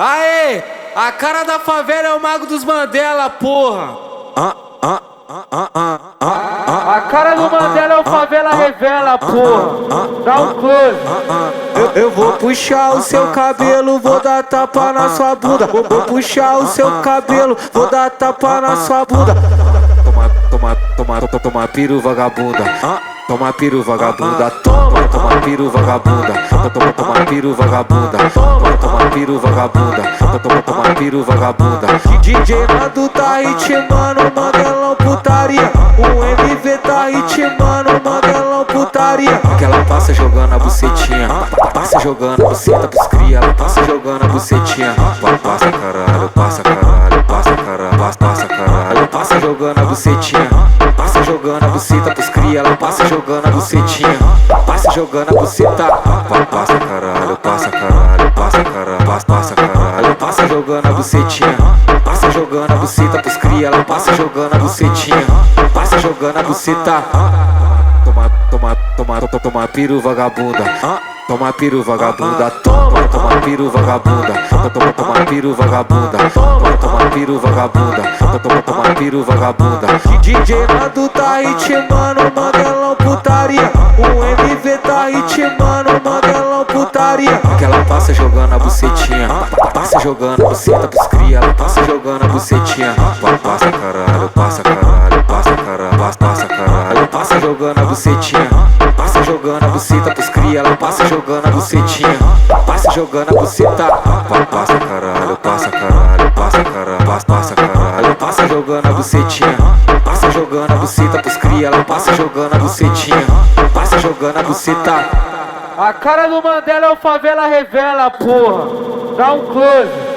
Aê! A cara da favela é o Mago dos Mandela, porra! A cara do Mandela é o Favela Revela, porra! Dá um close! Eu vou puxar o seu cabelo, vou dar tapa na sua bunda. Vou puxar o seu cabelo, vou dar tapa na sua bunda. Toma piru vagabunda. Toma piru vagabunda. Toma piru vagabunda. Toma piru vagabunda. Toma piru vagabunda. Toma piru vagabunda. DJ Nando tá ritmando, Mandelão putaria. O MV tá ritmando, Mandelão putaria. Que ela passa jogando a bucetinha, passa jogando a buceta pros cria. Ela passa jogando a bucetinha. Passa caralho, passa caralho, passa caralho, passa caralho. Passa jogando a bucetinha, passa jogando a buceta pros cria. Ela passa jogando a bucetinha, passa jogando a buceta. Passa caralho, passa caralho, passa caralho, passa caralho. Passa jogando a bucetinha, passa jogando a buceta pros cria. Ela passa jogando a bucetinha, passa jogando a buceta. Toma piru vagabunda. Toma piru vagabunda. Toma piru vagabunda. Toma piru vagabunda. Toma piru vagabunda. Toma piru vagabunda. DJ Nando tá ritmando, Mandelão putaria. O MV tá ritmando, Mandelão putaria. Que ela passa jogando a bucetinha, passa jogando a buceta pros cria. Ela passa jogando a bucetinha. Passa caralho, passa caralho, passa caralho, passa caralho. Passa jogando a bucetinha, passa jogando a buceta pros cria. Ela passa jogando a bucetinha, passa jogando a buceta. Passa caralho, passa caralho, passa caralho, passa caralho. Passa jogando a bucetinha, passa jogando a buceta pros cria. Ela passa jogando a bucetinha, passa jogando a buceta. A cara do Mandela é o Favela Revela, porra! Dá um close!